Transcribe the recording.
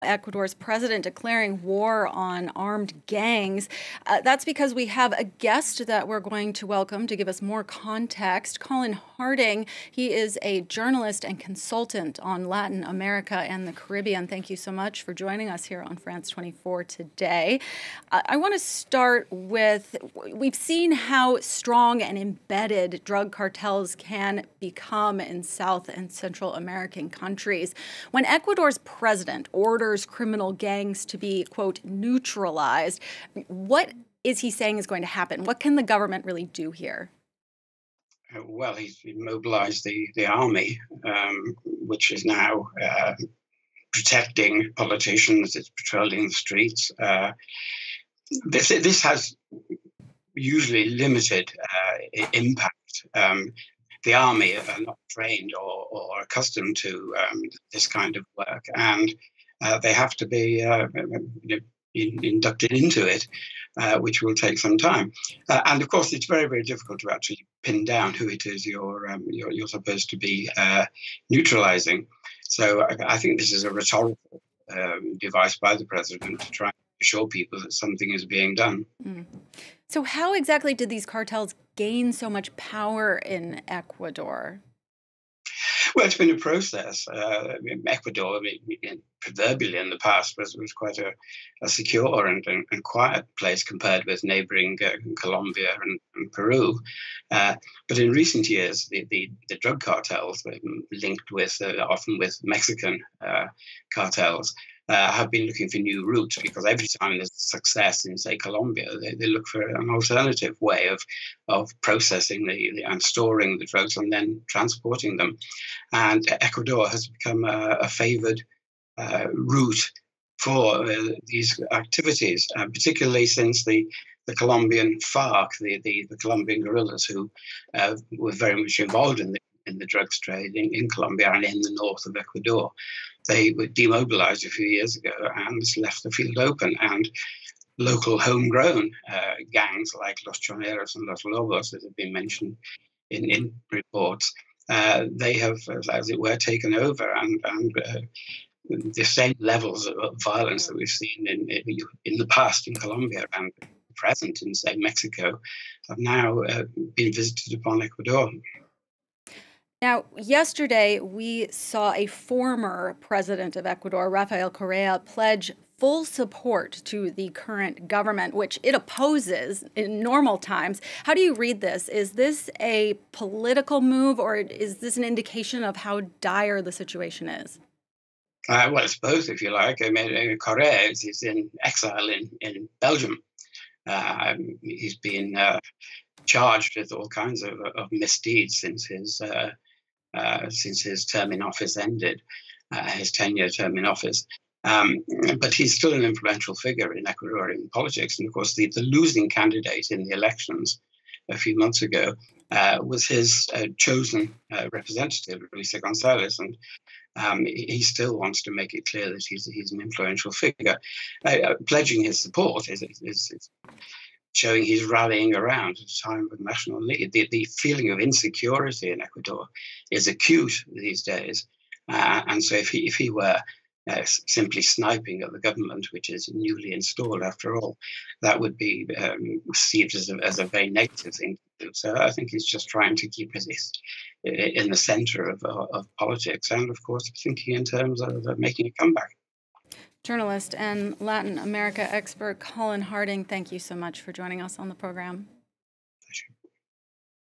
Ecuador's president declaring war on armed gangs. That's because we have a guest that we're going to welcome to give us more context. Colin Harding, he is a journalist and consultant on Latin America and the Caribbean. Thank you so much for joining us here on France 24 today. I want to start with, we've seen how strong and embedded drug cartels can become in South and Central American countries. When Ecuador's president orders criminal gangs to be, quote, neutralized, what is he saying is going to happen? What can the government really do here? Well, he's mobilized the army, which is now protecting politicians. It's patrolling the streets. This has usually limited impact. The army are not trained or accustomed to this kind of work, and they have to be inducted into it, which will take some time. And of course, it's very, very difficult to actually pin down who it is you're supposed to be neutralizing. So I think this is a rhetorical device by the president to try and assure people that something is being done. Mm. So how exactly did these cartels gain so much power in Ecuador? Well, it's been a process. Ecuador, proverbially in the past, was quite a secure and quiet place compared with neighboring Colombia and Peru. But in recent years, the drug cartels, linked with often with Mexican cartels, have been looking for new routes, because every time there's success in, say, Colombia, they look for an alternative way of processing and storing the drugs and then transporting them. And Ecuador has become a favored route for these activities, particularly since the Colombian FARC, the Colombian guerrillas, who were very much involved in the drugs trade in Colombia and in the north of Ecuador. They were demobilized a few years ago and left the field open, and local homegrown gangs like Los Choneros and Los Lobos that have been mentioned in reports, they have, as it were, taken over, and the same levels of violence that we've seen in the past in Colombia and present in, say, Mexico, have now been visited upon Ecuador. Now, yesterday, we saw a former president of Ecuador, Rafael Correa, pledge full support to the current government, which it opposes in normal times. How do you read this? Is this a political move, or is this an indication of how dire the situation is? Well, it's both, if you like. I mean, Correa is in exile in Belgium. He's been charged with all kinds of misdeeds since his term in office ended, his 10-year term in office. But he's still an influential figure in Ecuadorian politics. And of course, the losing candidate in the elections a few months ago was his chosen representative, Luisa Gonzalez. And he still wants to make it clear that he's an influential figure. Pledging his support is showing he's rallying around at a time of national need. The feeling of insecurity in Ecuador is acute these days. And so if he were simply sniping at the government, which is newly installed after all, that would be perceived as a very negative thing to do. So I think he's just trying to keep it in the center of politics, and of course thinking in terms of making a comeback. Journalist and Latin America expert Colin Harding, thank you so much for joining us on the program.